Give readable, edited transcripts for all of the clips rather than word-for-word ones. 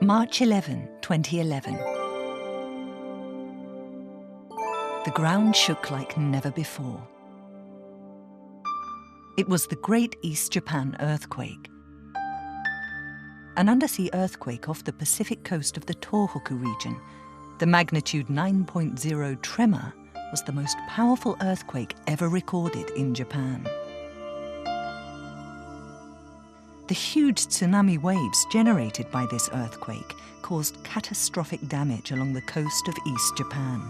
March 11, 2011. The ground shook like never before. It was the Great East Japan Earthquake, an undersea earthquake off the Pacific coast of the Tohoku region. The magnitude 9.0 tremor was the most powerful earthquake ever recorded in Japan. The huge tsunami waves generated by this earthquake caused catastrophic damage along the coast of East Japan.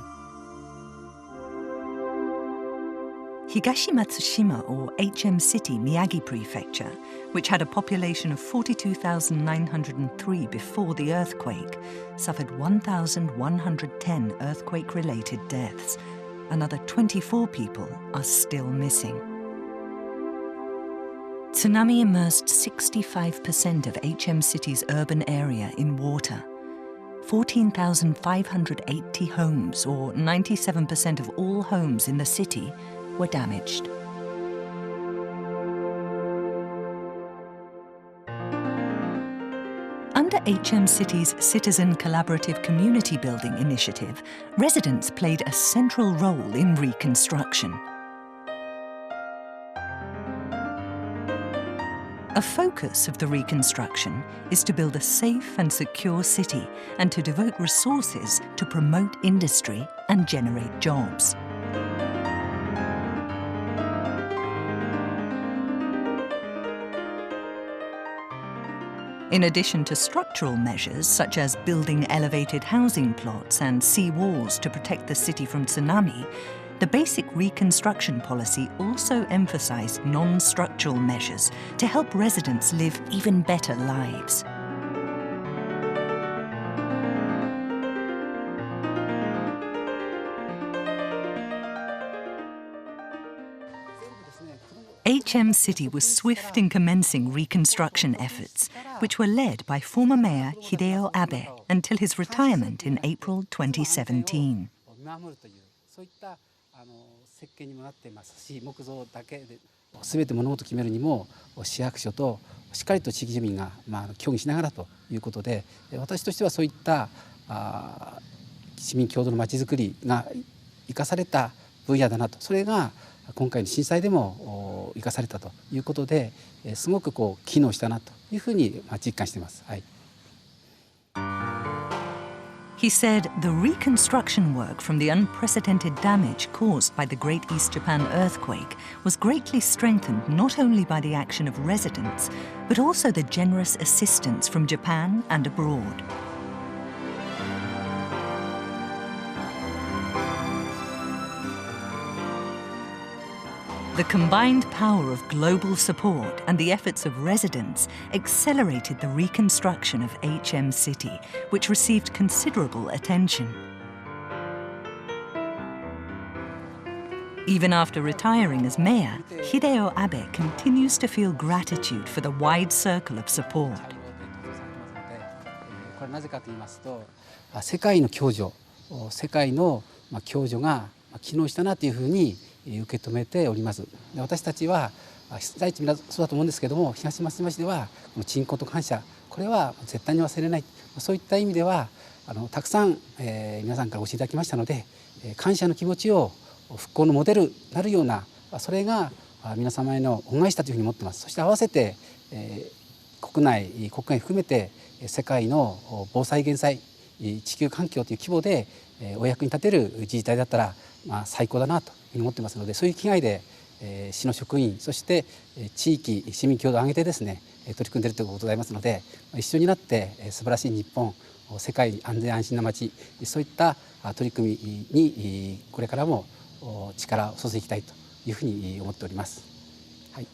Higashimatsushima, or HM City, Miyagi Prefecture, which had a population of 42,903 before the earthquake, suffered 1,110 earthquake-related deaths. Another 24 people are still missing. Tsunami immersed 65% of HM City's urban area in water. 14,580 homes, or 97% of all homes in the city, were damaged. Under HM City's Citizen Collaborative Community Building initiative, residents played a central role in reconstruction. A focus of the reconstruction is to build a safe and secure city and to devote resources to promote industry and generate jobs. In addition to structural measures such as building elevated housing plots and sea walls to protect the city from tsunami, the basic reconstruction policy also emphasized non-structural measures to help residents live even better lives. HM City was swift in commencing reconstruction efforts, which were led by former Mayor Hideo Abe until his retirement in April 2017. すべて物事を決めるにも市役所としっかりと地域住民が協議しながらということで、私としてはそういった市民共同のまちづくりが生かされた分野だなと、それが今回の震災でも生かされたということで、すごく機能したなというふうに実感しています。はい。He said the reconstruction work from the unprecedented damage caused by the Great East Japan earthquake was greatly strengthened not only by the action of residents, but also the generous assistance from Japan and abroad. The combined power of global support and the efforts of residents accelerated the reconstruction of HM City, which received considerable attention. Even after retiring as mayor, Hideo Abe continues to feel gratitude for the wide circle of support. これなぜかと言いますと、世界の共助が機能したなというふうに受け止めております。私たちは被災地みんなそうだと思うんですけども、東松島市ではこの鎮魂と感謝、これは絶対に忘れない、そういった意味ではたくさん、皆さんからご指摘いただきましたので、感謝の気持ちを復興のモデルになるような、それが皆様への恩返しだというふうに思っています。そして合わせて、国内含めて世界の防災減災地球環境という規模でお役に立てる自治体だったら最高だなというふうに思ってますので、そういう機会で市の職員、そして地域市民共同を挙げてですね取り組んでいるということでございますので、一緒になって素晴らしい日本、世界安全安心な街、そういった取り組みにこれからも力を注いでいきたいというふうに思っております。はい。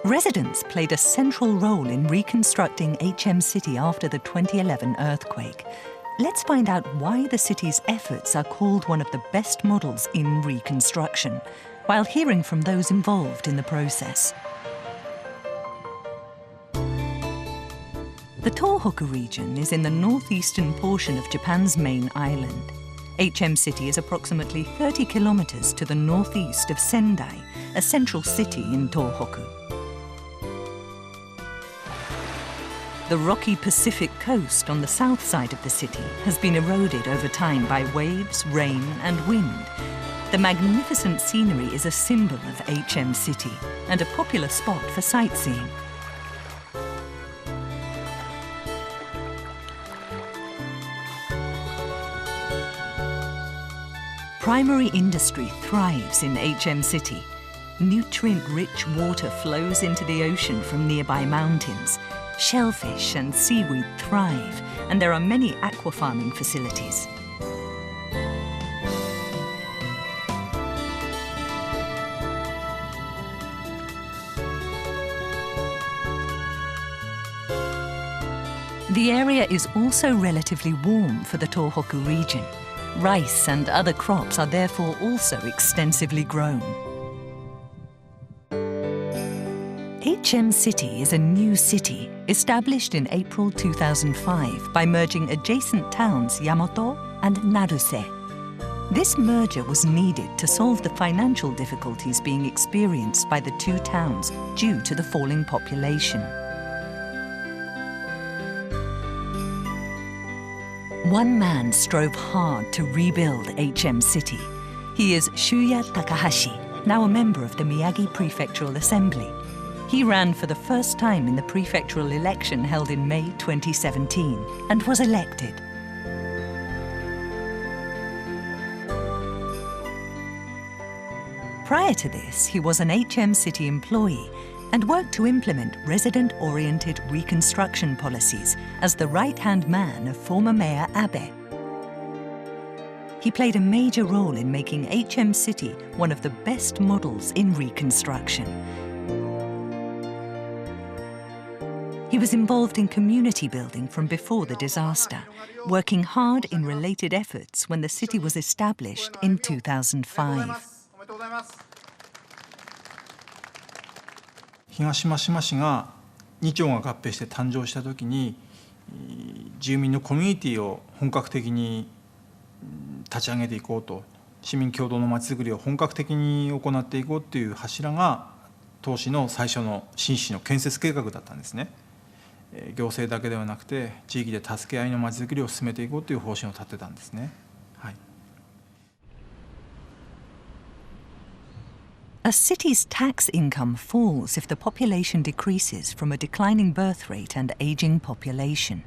Residents played a central role in reconstructing HM City after the 2011 earthquake. Let's find out why the city's efforts are called one of the best models in reconstruction, while hearing from those involved in the process. The Tohoku region is in the northeastern portion of Japan's main island. HM City is approximately 30 kilometers to the northeast of Sendai, a central city in Tohoku. The rocky Pacific coast on the south side of the city has been eroded over time by waves, rain, and wind. The magnificent scenery is a symbol of HM City and a popular spot for sightseeing. Primary industry thrives in HM City. Nutrient-rich water flows into the ocean from nearby mountains. Shellfish and seaweed thrive, and there are many aquafarming facilities. The area is also relatively warm for the Tohoku region. Rice and other crops are therefore also extensively grown. HM City is a new city established in April 2005 by merging adjacent towns Yamato and Naruse. This merger was needed to solve the financial difficulties being experienced by the two towns due to the falling population. One man strove hard to rebuild HM City. He is Shuya Takahashi, now a member of the Miyagi Prefectural Assembly. He ran for the first time in the prefectural election held in May 2017 and was elected. Prior to this, he was an HM City employee and worked to implement resident-oriented reconstruction policies as the right-hand man of former Mayor Abe. He played a major role in making HM City one of the best models in reconstruction. He was involved in community building from before the disaster, working hard in related efforts when the city was established in 2005. 東松島市が2町が合併して誕生したときに、住民のコミュニティを本格的に立ち上げていこうと、市民共同のまちづくりを本格的に行っていこうという柱が当市の最初の新市の建設計画だったんですね。行政だけではなくて地域で助け合いのまちづくりを進めていこうという方針を立てたんですね。はい。A city's tax income falls if the population decreases from a declining birth rate and aging population.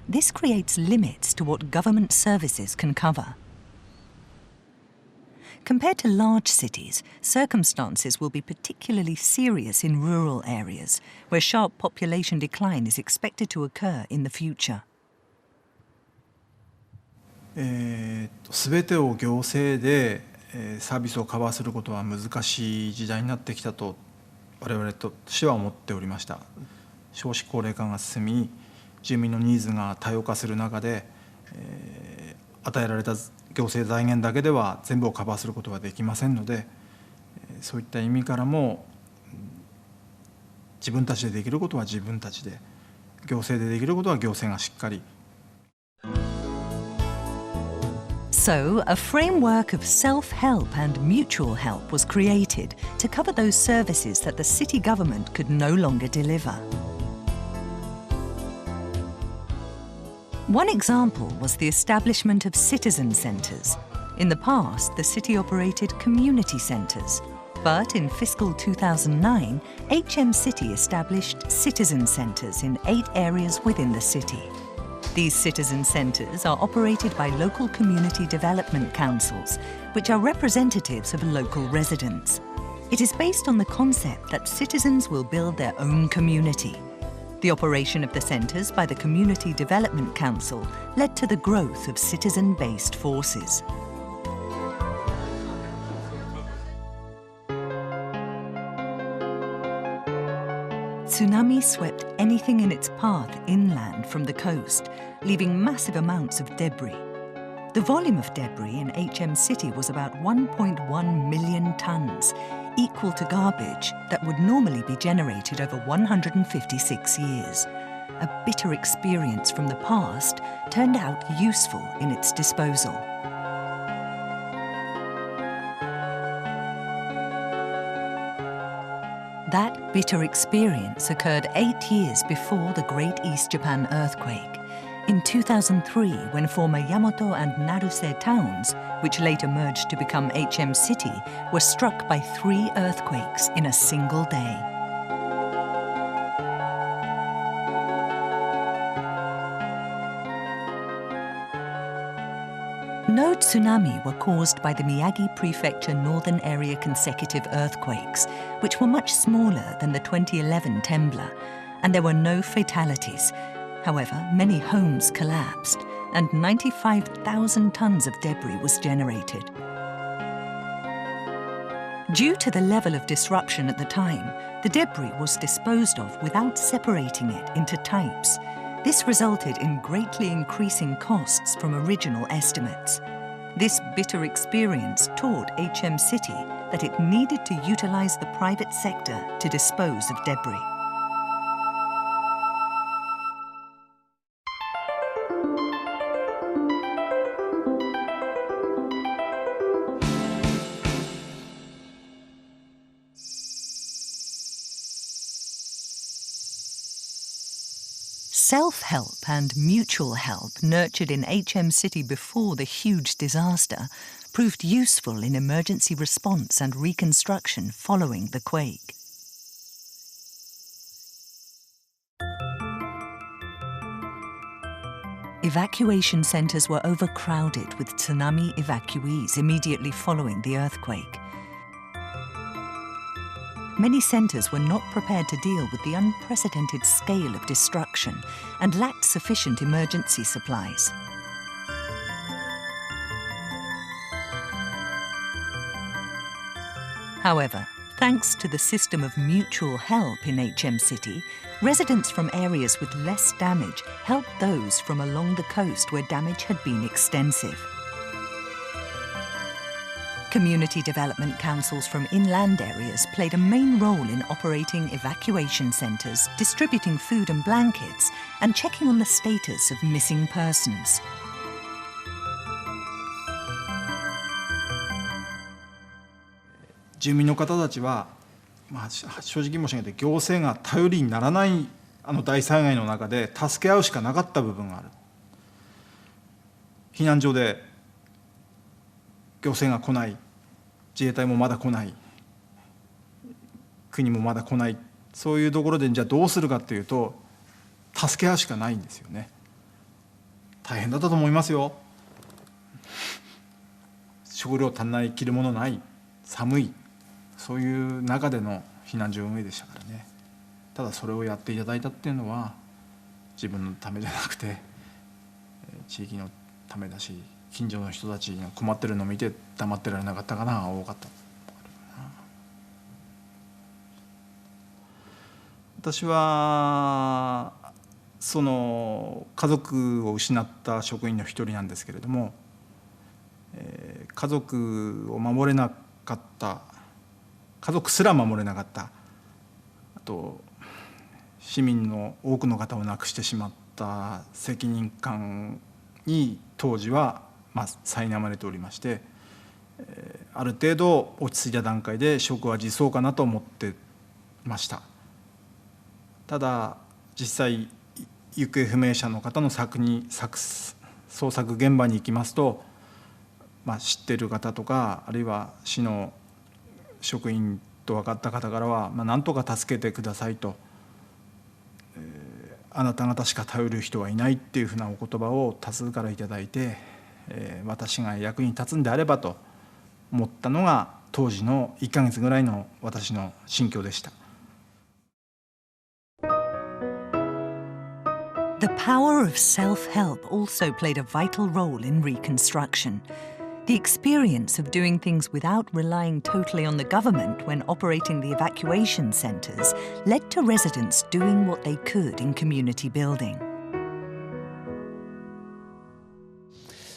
This creates limits to what government services can cover. Compared to large cities, circumstances will be particularly serious in rural areas, where sharp population decline is expected to occur in the future. 全てを行政でサービスをカバーすることは難しい時代になってきたと我々としては思っておりました。少子高齢化が進み、住民のニーズが多様化する中で、与えられた行政財源だけでは全部をカバーすることはできませんので、そういった意味からも自分たちでできることは自分たちで、行政でできることは行政がしっかり。So, a framework of self-help and mutual help was created to cover those services that the city government could no longer deliver. One example was the establishment of citizen centres. In the past, the city operated community centres. But in fiscal 2009, HM City established citizen centres in 8 areas within the city. These citizen centres are operated by local community development councils, which are representatives of local residents. It is based on the concept that citizens will build their own community. The operation of the centres by the Community Development Council led to the growth of citizen-based forces. Tsunami swept anything in its path inland from the coast, leaving massive amounts of debris. The volume of debris in HM City was about 1.1 million tons, equal to garbage that would normally be generated over 156 years. A bitter experience from the past turned out useful in its disposal. That bitter experience occurred 8 years before the Great East Japan earthquake. In 2003, when former Yamato and Naruse towns, which later merged to become HM City, were struck by 3 earthquakes in a single day. No tsunami were caused by the Miyagi Prefecture Northern Area consecutive earthquakes, which were much smaller than the 2011 Tembla, and there were no fatalities. However, many homes collapsed, and 95,000 tons of debris was generated. Due to the level of disruption at the time, the debris was disposed of without separating it into types. This resulted in greatly increasing costs from original estimates. This bitter experience taught HM City that it needed to utilize the private sector to dispose of debris. Self-help and mutual help nurtured in HM City before the huge disaster proved useful in emergency response and reconstruction following the quake. Evacuation centers were overcrowded with tsunami evacuees immediately following the earthquake. Many centers were not prepared to deal with the unprecedented scale of destruction and lacked sufficient emergency supplies. However, thanks to the system of mutual help in HM City, residents from areas with less damage helped those from along the coast where damage had been extensive. Community development councils from inland areas played a main role in operating evacuation centres, distributing food and blankets, and checking on the status of missing persons.住民の方たちは、正直申し上げて行政が頼りにならない大災害の中で助け合うしかなかった部分がある。避難所で行政が来ない、自衛隊もまだ来ない、国もまだ来ない、そういうところでじゃあどうするかっていうと、助け合うしかないんですよね。大変だったと思いますよ。食料足んない、着るものない、寒い、そういう中での避難所運営でしたからね。ただそれをやっていただいたっていうのは自分のためじゃなくて地域のためだし、近所の人たちが困ってるのを見て黙ってられなかったかな、多かった。私はその家族を失った職員の一人なんですけれども、家族を守れなかった、家族すら守れなかった、あと市民の多くの方を亡くしてしまった責任感に当時は苛まれておりまして、ある程度落ち着いた段階で職は辞そうかなと思ってました。ただ実際行方不明者の方の捜索現場に行きますと、知っている方とかあるいは市の職員と分かった方からは、何とか助けてくださいと、あなた方しか頼る人はいないっていうふうなお言葉を多数からいただいて、私が役に立つんであればと思ったのが当時の1ヶ月ぐらいの私の心境でした。The power of self-help also played a vital role in Reconstruction. The experience of doing things without relying totally on the government when operating the evacuation centres led to residents doing what they could in community building.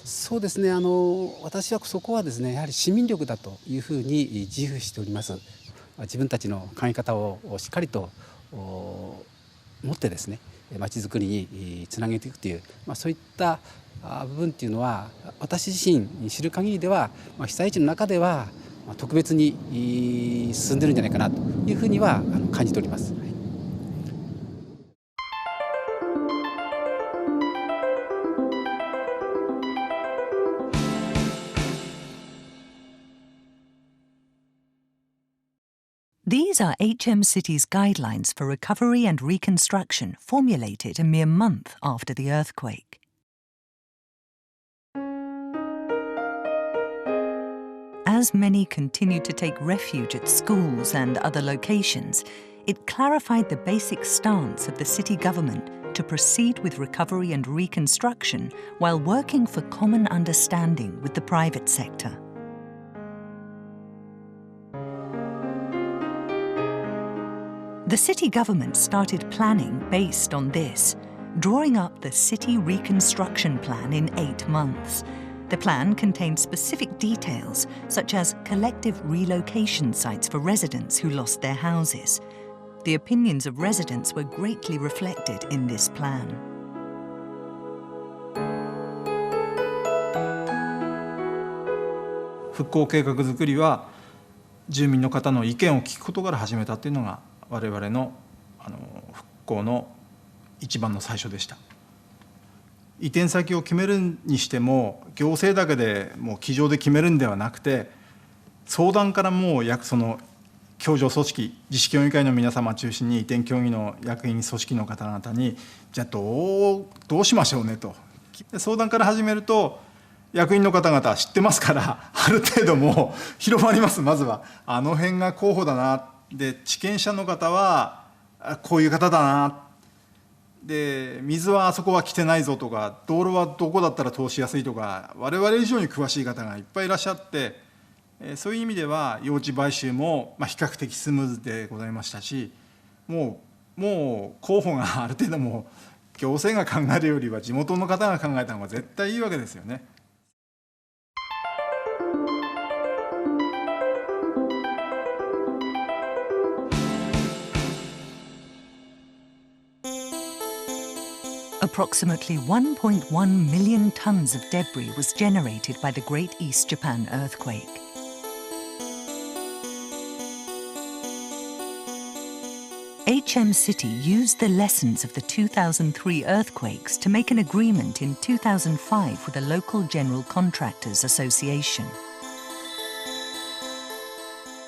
そうですね、私はそこはですね、やはり市民力だというふうに自負しております。自分たちの考え方をしっかりと持ってですね、まちづくりにつなげていくという、そういった部分っていうのは私自身知る限りでは、被災地の中では特別に進んでるんじゃないかなというふうには感じております。These are HM City's guidelines for recovery and reconstruction formulated a mere month after the earthquake. As many continued to take refuge at schools and other locations, it clarified the basic stance of the city government to proceed with recovery and reconstruction while working for common understanding with the private sector. The city government started planning based on this, drawing up the City Reconstruction Plan in 8 months. The plan contained specific details, such as collective relocation sites for residents who lost their houses. The opinions of residents were greatly reflected in this plan. 復興計画づくりは住民の方の意見を聞くことから始めたというのが我々の復興の一番の最初でした。移転先を決めるにしても行政だけでもう机上で決めるんではなくて、相談からもうその協助組織自治協議会の皆様中心に移転協議の役員組織の方々にじゃあどうしましょうねと相談から始めると、役員の方々は知ってますからある程度もう広まります。まずはあの辺が候補だな、で地権者の方はこういう方だな、で水はあそこは来てないぞとか、道路はどこだったら通しやすいとか、我々以上に詳しい方がいっぱいいらっしゃって、そういう意味では用地買収も比較的スムーズでございましたし、もう候補がある程度もう行政が考えるよりは地元の方が考えた方が絶対いいわけですよね。Approximately 1.1 million tons of debris was generated by the Great East Japan earthquake. HM City used the lessons of the 2003 earthquakes to make an agreement in 2005 with a local general contractors association.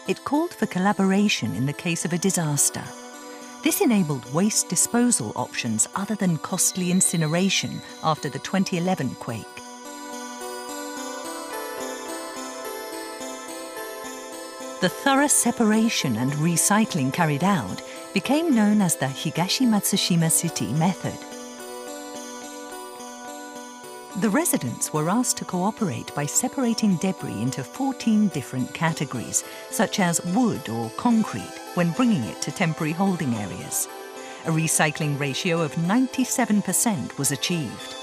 It called for collaboration in the case of a disaster. This enabled waste disposal options other than costly incineration after the 2011 quake. The thorough separation and recycling carried out became known as the Higashimatsushima City method. The residents were asked to cooperate by separating debris into 14 different categories, such as wood or concrete, when bringing it to temporary holding areas. A recycling ratio of 97% was achieved.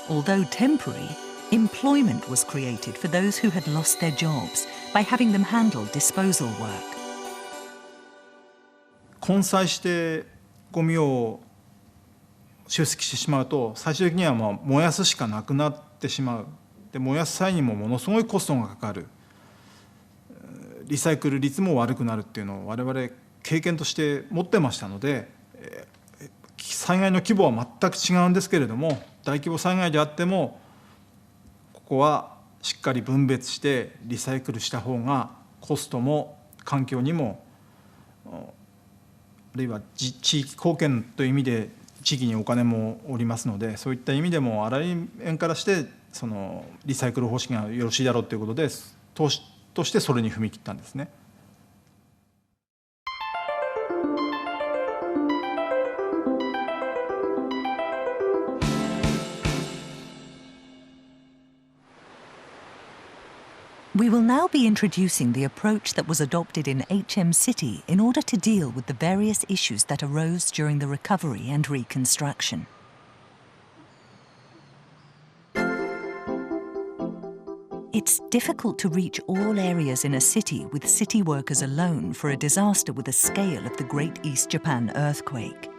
Although temporary, employment was created for those who had lost their jobs by having them handle disposal work. 混載してゴミを集積してしまうと最終的には燃やすしかなくなってしまう。で燃やす際にもものすごいコストがかかる。リサイクル率も悪くなるっていうのを我々経験として持ってましたので、災害の規模は全く違うんですけれども、大規模災害であってもここはしっかり分別してリサイクルした方がコストも環境にもあるいは地域貢献という意味で地域にお金もおりますので、そういった意味でもあらゆる面からしてそのリサイクル方式がよろしいだろうということで投資としてそれに踏み切ったんですね。We will now be introducing the approach that was adopted in HM City in order to deal with the various issues that arose during the recovery and reconstruction. It's difficult to reach all areas in a city with city workers alone for a disaster with the scale of the Great East Japan earthquake.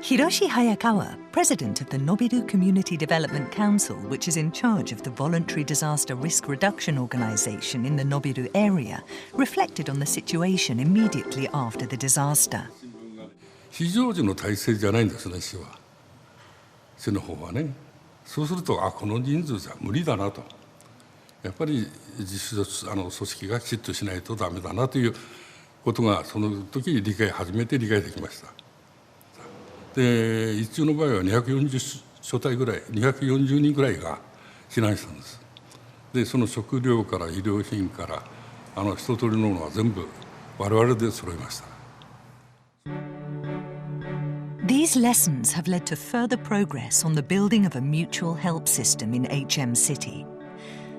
Hiroshi Hayakawa, president of the Nobiru Community Development Council, which is in charge of the voluntary disaster risk reduction organization in the Nobiru area, reflected on the situation immediately after the disaster. 非常時の体制じゃないんですね、市は。市の方はね。そうすると、この人数じゃ無理だなと。やっぱり実質組織がきちっとしないとダメだなということがその時に初めて理解できました。で一中の場合は240所帯ぐらい240人ぐらいが避難したんです。でその食料から医療品から一通りのものは全部我々で揃いました。These lessons have led to further progress on the building of a mutual help system in HM City.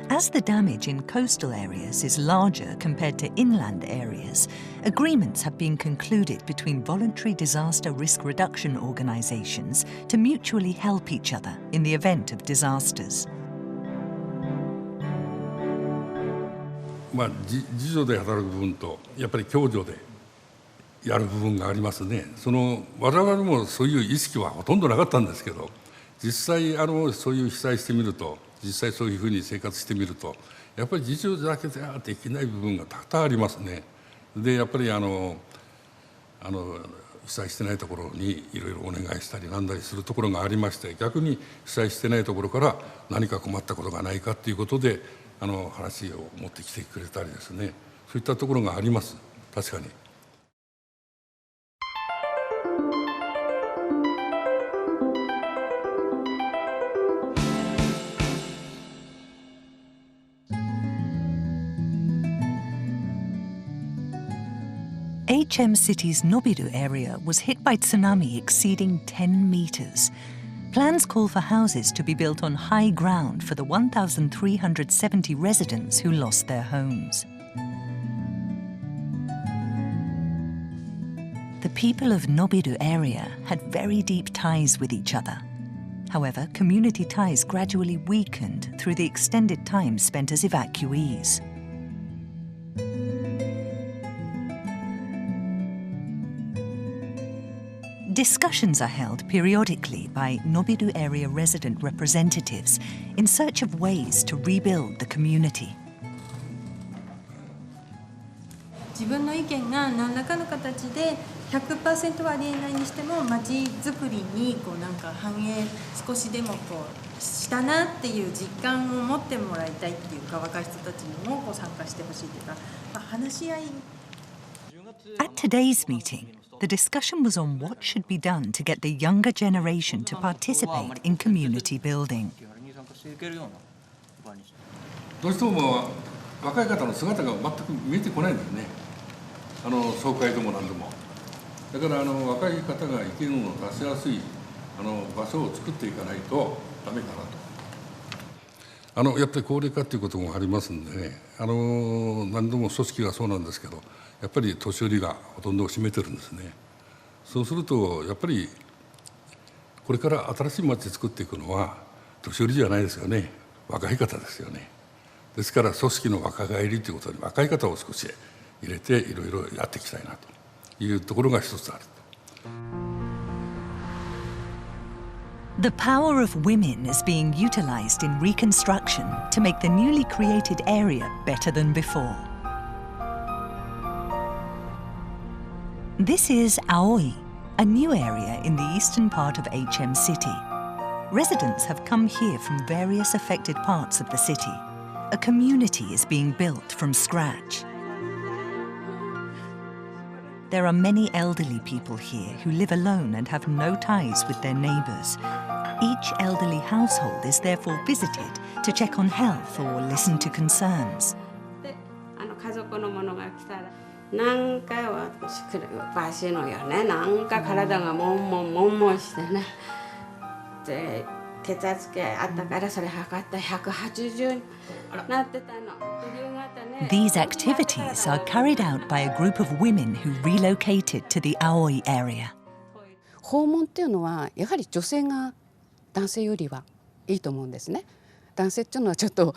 As the damage in coastal areas is larger compared to inland areas, agreements have been concluded between voluntary disaster risk reduction organizations to mutually help each other in the event of disasters. 自助で働く部分とやっぱり共助でやる部分がありますね。我々もそういう意識はほとんどなかったんですけど、実際そういう被災してみると。実際そういうふうに生活してみるとやっぱり自助だけではできない部分が多々ありますね。でやっぱり被災してないところにいろいろお願いしたりなんだりするところがありまして、逆に被災してないところから何か困ったことがないかっていうことで話を持ってきてくれたりですね、そういったところがあります。確かに。HM City's Nobiru area was hit by tsunami exceeding 10 meters. Plans call for houses to be built on high ground for the 1,370 residents who lost their homes. The people of Nobiru area had very deep ties with each other. However, community ties gradually weakened through the extended time spent as evacuees. Discussions are held periodically by Nobiru area resident representatives in search of ways to rebuild the community. 自分の意見が何らかの形で 100% はありえないにしても街づくりになんか反映少しでもしたなっていう実感を持ってもらいたいっていうか、若い人たちにも参加してほしいというか、話し合い。At today's meeting, the discussion was on what should be done to get the younger generation to participate in community building. どうしても若い方の姿が全く見えてこないんですね。総会でも何でも。だから若い方が意見を出しやすい場所を作っていかないとダメかなと。やっぱり高齢化ということもありますんでね、何度も組織がそうなんですけど、やっぱり年寄りがほとんどを占めてるんですね。そうするとやっぱりこれから新しい町作っていくのは年寄りじゃないですよね、若い方ですよね。ですから組織の若返りということに若い方を少し入れていろいろやっていきたいなというところが一つある。The power of women is being utilized in reconstruction to make the newly created area better than before. This is Aoi, a new area in the eastern part of HM City. Residents have come here from various affected parts of the city. A community is being built from scratch. There are many elderly people here who live alone and have no ties with their neighbours. Each elderly household is therefore visited to check on health or listen to concerns. 家族の者が来たらなんかおかしいのよね。なんか体がもんもんしてね。で血圧計あったからそれ測った180になってたの。These activities are carried out by a group of women who relocated to the Aoi area. 訪問っていうのはやはり女性が男性よりはいいと思うんですね。男性っていうのはちょっと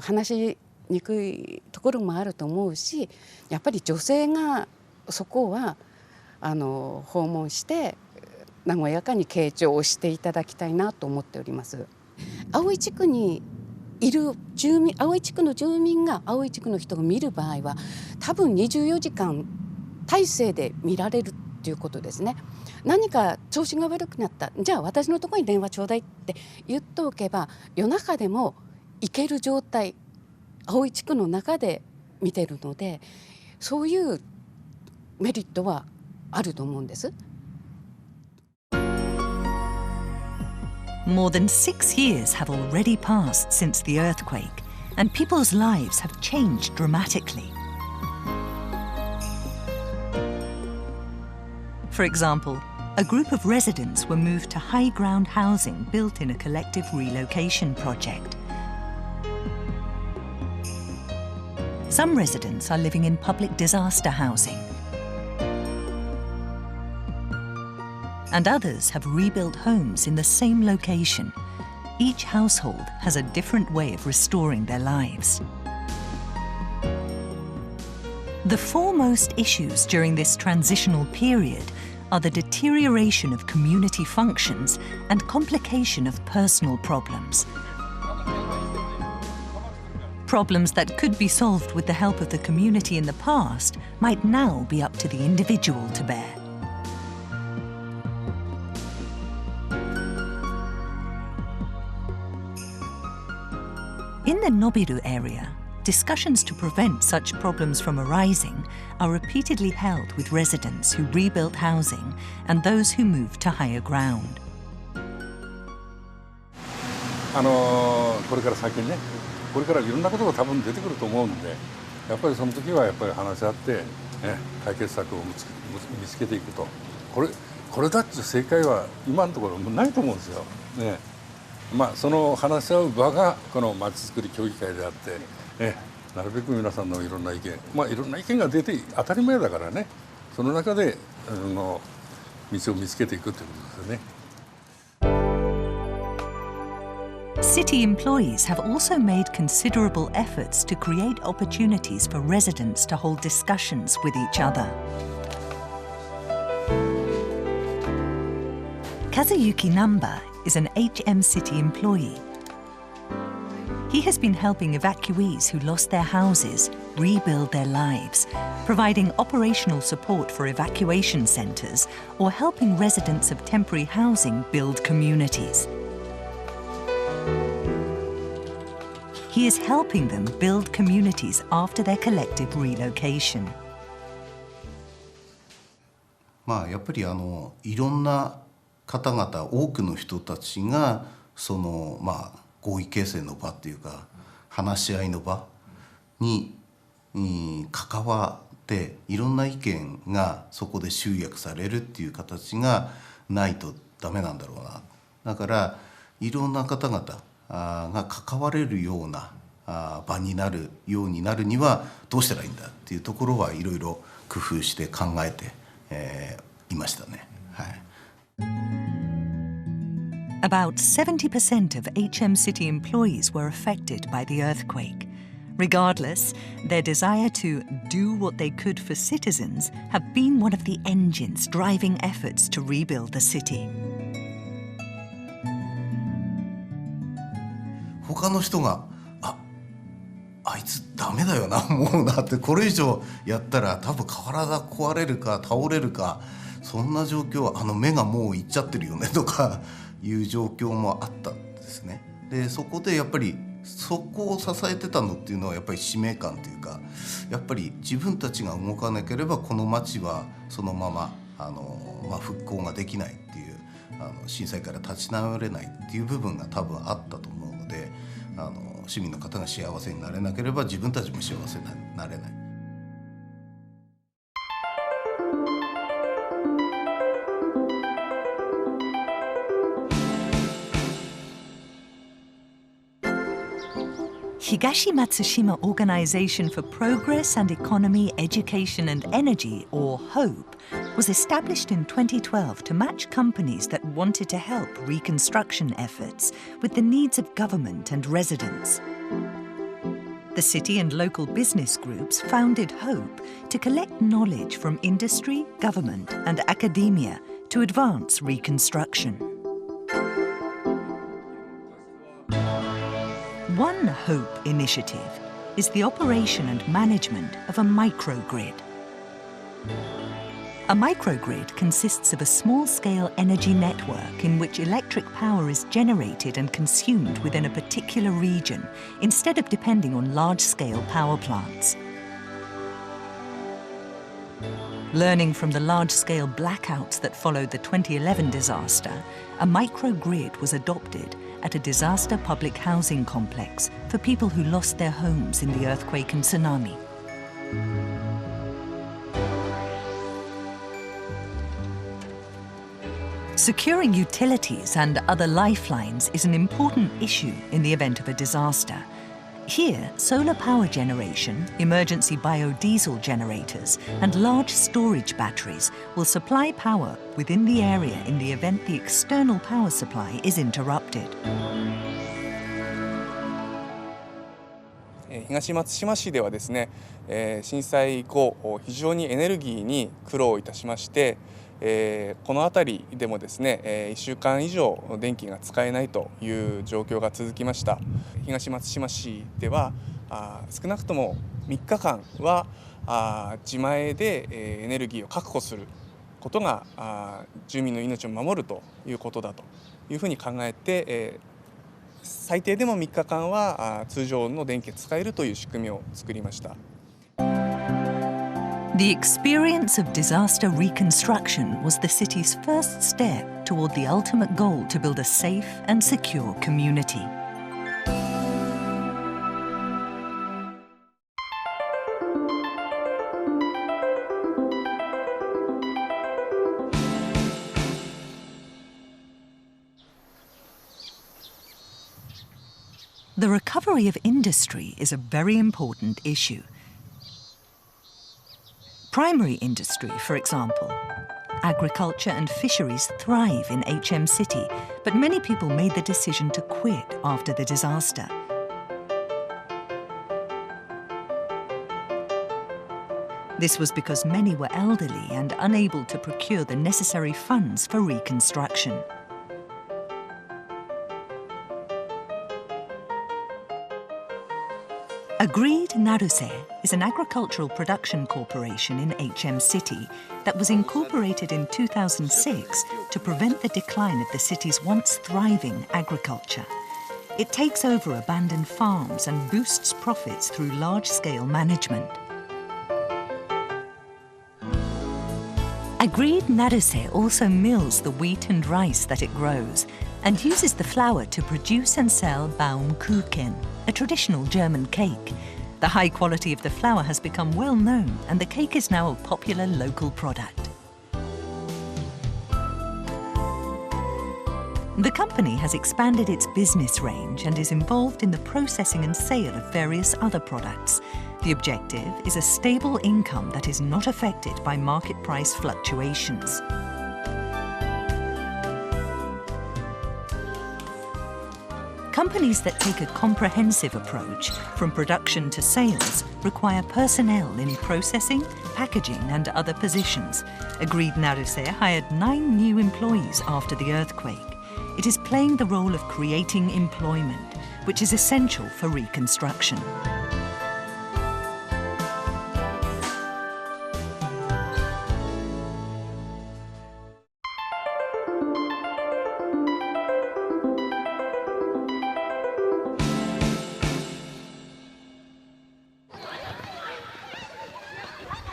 話しにくいところもあると思うし、やっぱり女性がそこは訪問して和やかに傾聴をしていただきたいなと思っております。葵地区にいる住民、葵地区の住民が葵地区の人が見る場合は多分24時間体制で見られるっていうことですね。何か調子が悪くなった、じゃあ私のところに電話ちょうだいって言っておけば夜中でも行ける状態、葵地区の中で見てるので、そういうメリットはあると思うんです。More than 6 years have already passed since the earthquake, and people's lives have changed dramatically. For example, a group of residents were moved to high ground housing built in a collective relocation project. Some residents are living in public disaster housing, and others have rebuilt homes in the same location. Each household has a different way of restoring their lives. The foremost issues during this transitional period are the deterioration of community functions and complication of personal problems. Problems that could be solved with the help of the community in the past might now be up to the individual to bear. In the Nobiru area, discussions to prevent such problems from arising are repeatedly held with residents who rebuilt housing and those who moved to higher ground. これから先ね、これからいろんなことが多分出てくると思うんで、やっぱりその時はやっぱり話し合って、解決策を見つけていくと。これだって正解は今のところないと思うんですよ。ね。その話し合う場がこのまちづくり協議会であって、なるべく皆さんのいろんな意見、いろんな意見が出て当たり前だからね、その中で道を見つけていくということですよね。City employees have also made considerable efforts to create opportunities for residents to hold discussions with each other. Kazuyuki Namba is an HM City employee. He has been helping evacuees who lost their houses rebuild their lives, providing operational support for evacuation centres or helping residents of temporary housing build communities. He is helping them build communities after their collective relocation. やっぱりいろんな方々、多くの人たちがその合意形成の場っていうか話し合いの場に関わっていろんな意見がそこで集約されるっていう形がないとダメなんだろうな。だからいろんな方々が関われるような場になるようになるにはどうしたらいいんだっていうところはいろいろ工夫して考えて、いましたね。はい。About 70% of HM City employees were affected by the earthquake. Regardless, their desire to do what they could for citizens have been one of the engines driving efforts to rebuild the city. 他の人があいつダメだよな、もうなって、これ以上やったら多分体壊れるか倒れるか、そんな状況、目がもういっちゃってるよねとかいう状況もあったんですね。でそこでやっぱりそこを支えてたのっていうのはやっぱり使命感というか、やっぱり自分たちが動かなければこの町はそのまま復興ができないっていう、震災から立ち直れないっていう部分が多分あったと思うので、市民の方が幸せになれなければ自分たちも幸せになれない。Higashimatsushima Organization for Progress and Economy, Education and Energy, or HOPE, was established in 2012 to match companies that wanted to help reconstruction efforts with the needs of government and residents. The city and local business groups founded HOPE to collect knowledge from industry, government and academia to advance reconstruction. One HOPE initiative is the operation and management of a microgrid. A microgrid consists of a small-scale energy network in which electric power is generated and consumed within a particular region, instead of depending on large-scale power plants. Learning from the large-scale blackouts that followed the 2011 disaster, a microgrid was adopted at a disaster public housing complex for people who lost their homes in the earthquake and tsunami. Securing utilities and other lifelines is an important issue in the event of a disaster. Here, solar power generation, emergency biodiesel generators, and large storage batteries will supply power within the area in the event the external power supply is interrupted. 東松島市ではですね、震災後非常にエネルギーに苦労いたしまして、この辺りでもですね、1週間以上電気が使えないという状況が続きました。東松島市では少なくとも3日間は自前でエネルギーを確保することが住民の命を守るということだというふうに考えて、最低でも3日間は通常の電気が使えるという仕組みを作りました。The experience of disaster reconstruction was the city's first step toward the ultimate goal to build a safe and secure community. The recovery of industry is a very important issue. Primary industry, for example. Agriculture and fisheries thrive in HM City, but many people made the decision to quit after the disaster. This was because many were elderly and unable to procure the necessary funds for reconstruction. Agreed Naruse is an agricultural production corporation in HM City that was incorporated in 2006 to prevent the decline of the city's once thriving agriculture. It takes over abandoned farms and boosts profits through large-scale management. Agreed Naruse also mills the wheat and rice that it grows and uses the flour to produce and sell Baumkuchen, a traditional German cake. The high quality of the flour has become well known and the cake is now a popular local product. The company has expanded its business range and is involved in the processing and sale of various other products. The objective is a stable income that is not affected by market price fluctuations. Companies that take a comprehensive approach, from production to sales, require personnel in processing, packaging and other positions. Agreed Naruse hired 9 new employees after the earthquake. It is playing the role of creating employment, which is essential for reconstruction.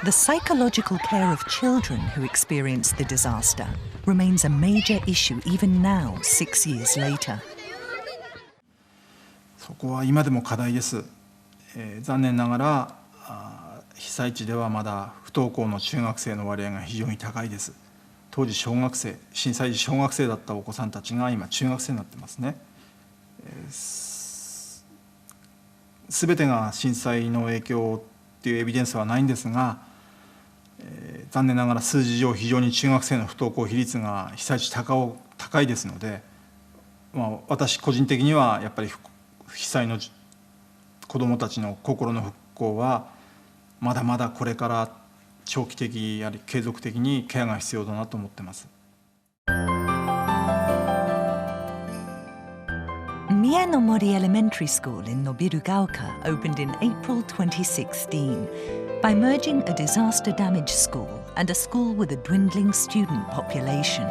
The psychological care of children who experienced the disaster remains a major issue even now, 6 years later. そこは今でも課題です。残念ながら被災地ではまだ不登校の中学生の割合が非常に高いです。当時小学生、震災時小学生だったお子さんたちが今中学生になってますね。全てが震災の影響っていうエビデンスはないんですが、残念ながら数字上非常に中学生の不登校比率が被災地高いですので、私個人的にはやっぱり被災の子どもたちの心の復興はまだまだこれから長期的や継続的にケアが必要だなと思ってます。Miyanomori Elementary School in Nobirugaoka opened in April 2016 by merging a disaster-damaged school and a school with a dwindling student population.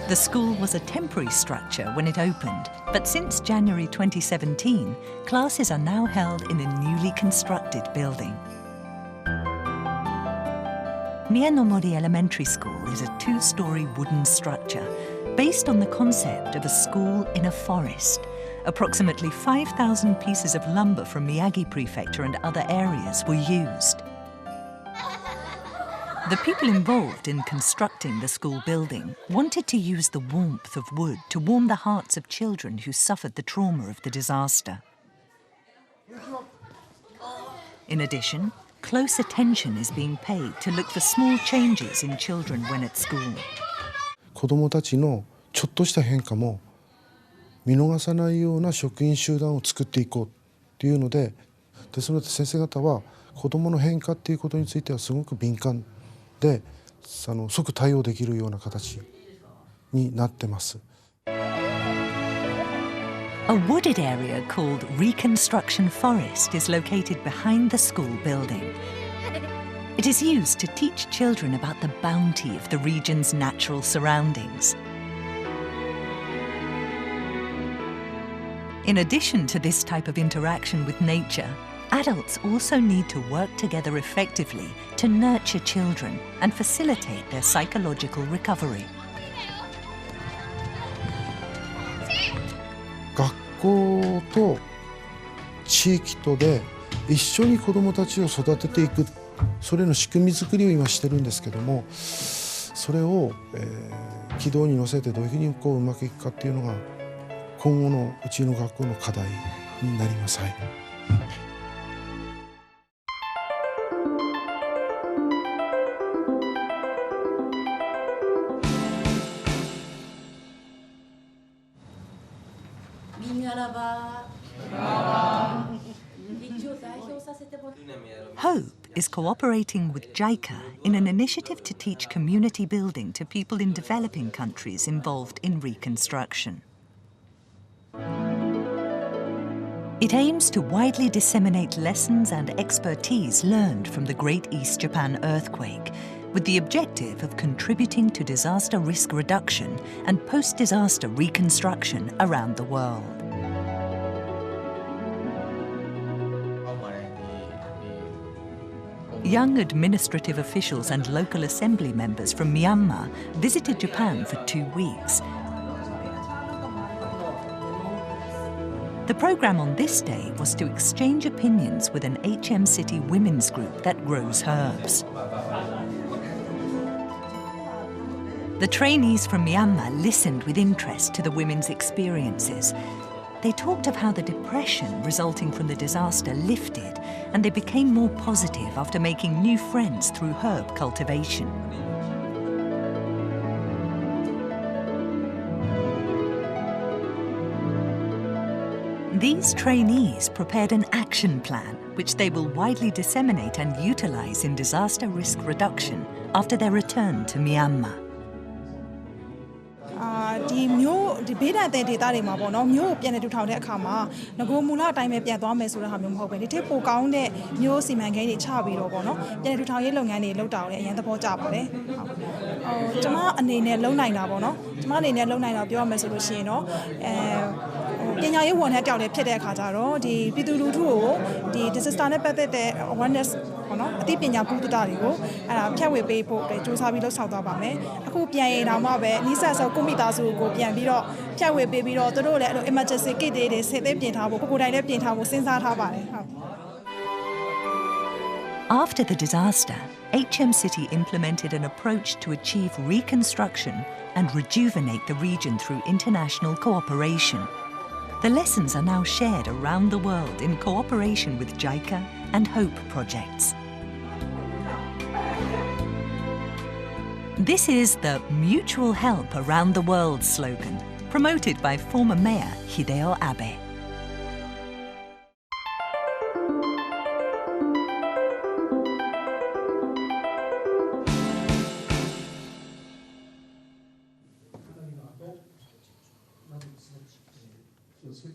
The school was a temporary structure when it opened, but since January 2017, classes are now held in a newly constructed building. Miyanomori Elementary School is a two-story wooden structure based on the concept of a school in a forest. Approximately 5,000 pieces of lumber from Miyagi Prefecture and other areas were used. The people involved in constructing the school building wanted to use the warmth of wood to warm the hearts of children who suffered the trauma of the disaster. In addition, close attention is being paid to look for small changes in children when at school. 子どもたちのちょっとした変化も見逃さないような職員集団を作っていこうっていうので、ですので先生方は子どもの変化っていうことについてはすごく敏感で、即対応できるような形になってます。A wooded area called Reconstruction Forest is located behind the school building. It is used to teach children about the bounty of the region's natural surroundings. In addition to this type of interaction with nature, adults also need to work together effectively to nurture children and facilitate their psychological recovery. 学校と地域とで一緒に子どもたちを育てていく、それの仕組み作りを今してるんですけども、それを、軌道に乗せてどういうふうにうまくいくかっていうのが今後のうちの学校の課題になります。はい。Hope is cooperating with JICA in an initiative to teach community building to people in developing countries involved in reconstruction. It aims to widely disseminate lessons and expertise learned from the Great East Japan earthquake, with the objective of contributing to disaster risk reduction and post-disaster reconstruction around the world. Young administrative officials and local assembly members from Myanmar visited Japan for 2 weeks. The program on this day was to exchange opinions with an HM City women's group that grows herbs. The trainees from Myanmar listened with interest to the women's experiences. They talked of how the depression resulting from the disaster lifted, and they became more positive after making new friends through herb cultivation. These trainees prepared an action plan which they will widely disseminate and utilize in disaster risk reduction after their return to Myanmar. ဒီမျိုးဒီဘေးဒဏ်တဲ့ဒေသတွေမှာပေါ့နော်မျိုးကိုပြန်လည်ထူထောင်တဲ့အခါမှာငကိုမူလအတိုင်းပဲပြန်သွားမယ်ဆိုတဲ့ဟာမျိုးမဟုတ်ပဲဒီထက်ပိုကောင်းတဲ့မျိုးစီမံကိန်းတွေချပြီးတော့ပေါ့နော်ပြန်လည်ထူထောင်ရေးလုပ်ငန်းတွေလုပ်တာလည်းအရင်သဘောကျပါတယ်။ကျွန်မအနေနဲ့လုံနိုင်တာပေါ့နော်ကျွန်မအနေနဲ့လုံနိုင်တာပြောရမယ်ဆိုလို့ရှိရင်တော့ပညာရေးဝန်ထမ်းတယောက်လည်းဖြစ်တဲ့အခါကျတော့ဒီပြည်သူလူထုကိုဒီ disaster နဲ့ပတ်သက်တဲ့ awareness ပေါ့နော်အသိပညာပူးတတာတွေကိုအဲ့ဒါဖြန့်ဝေပေးဖို့စူးစမ်းပြီးလှုပ်ဆောင်သွားပါမယ်။အခုပြန်ရင်တော့မှပဲနီးစပ်ဆုံးကွန်ပျူတာစုကိုပြန်ပြီးတော့ဖြန့်ဝေပေးပြီးတော့တို့လည်းအဲ့လို emergency kit တွေဆင်သင့်ပြင်ထားဖို့ကိုယ်တိုင်လည်းပြင်ထားဖို့စဉ်းစားထားပါတယ်ဟုတ် After the disaster, HM City implemented an approach to achieve reconstruction and rejuvenate the region through international cooperation. The lessons are now shared around the world in cooperation with JICA and HOPE projects. This is the Mutual Help Around the World slogan, promoted by former Mayor Hideo Abe.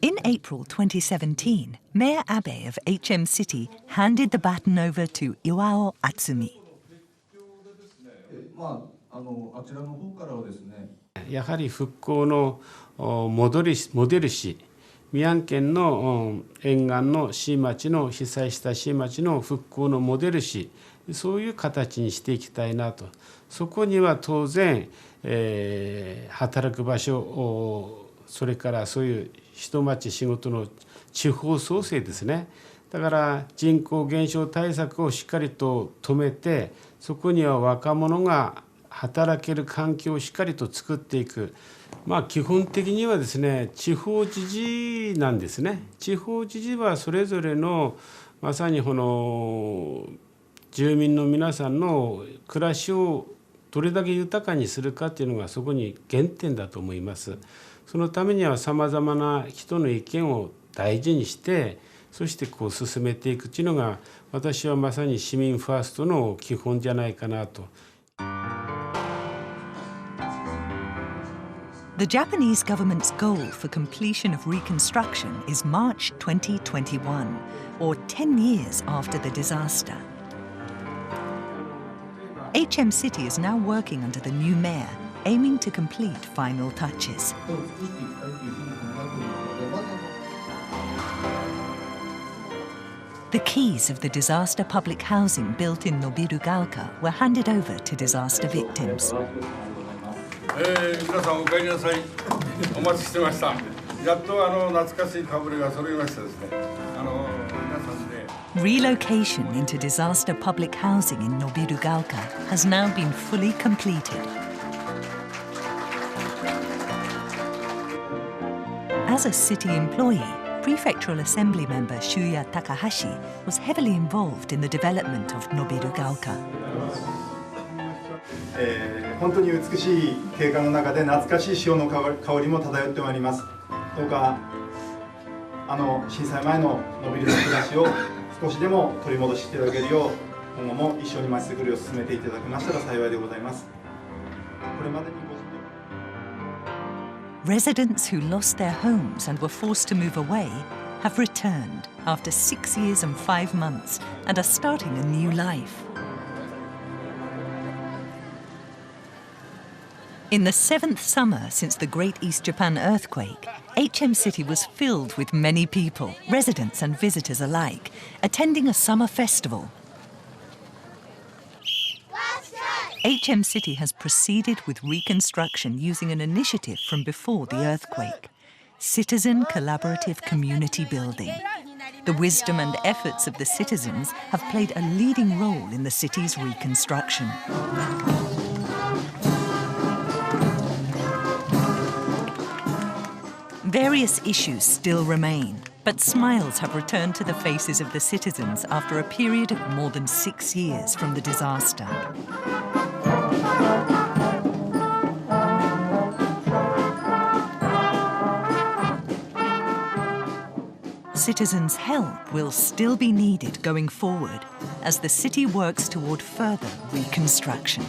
In April 2017, Mayor Abe of HM City handed the baton over to Iwao Atsumi. やはり復興のモデル市、宮城県の沿岸の市町の被災した市町の復興のモデル市、そういう形にしていきたいなと。そこには当然、働く場所、それからそういう人町仕事の地方創生ですね。だから人口減少対策をしっかりと止めて、そこには若者が働ける環境をしっかりと作っていく。基本的にはですね、地方自治なんですね。地方自治はそれぞれのまさにこの住民の皆さんの暮らしをどれだけ豊かにするかっていうのがそこに原点だと思います。そのためにはさまざまな人の意見を大事にして、そしてこう進めていくっていうのが、私はまさに市民ファーストの基本じゃないかなと。The Japanese government's goal for completion of reconstruction is March 2021, or 10 years after the disaster. HM City is now working under the new mayor, aiming to complete final touches. The keys of the disaster public housing built in Nobirugaoka were handed over to disaster victims. 皆さんお帰りなさい。お待ちしてました。やっと懐かしいかぶれが揃いましたですね。皆さんで。Relocation into disaster public housing in Nobirugaoka has now been fully completed. As a city employee, Prefectural Assembly member Shuya Takahashi was heavily involved in the development of Nobirugaoka. 本当に美しい景観の中で懐かしい潮の香りも漂ってまいります。どうか震災前ののびる暮らしを少しでも取り戻していただけるよう、今後も一緒にまちづくりを進めていただきましたら幸いでございます。これまでにResidents who lost their homes and were forced to move away have returned after 6 years and 5 months and are starting a new life. In the 7th summer since the Great East Japan earthquake, HM City was filled with many people, residents and visitors alike, attending a summer festival. HM City has proceeded with reconstruction using an initiative from before the earthquake, Citizen Collaborative Community Building. The wisdom and efforts of the citizens have played a leading role in the city's reconstruction. Various issues still remain, but smiles have returned to the faces of the citizens after a period of more than 6 years from the disaster. Citizens' help will still be needed going forward as the city works toward further reconstruction.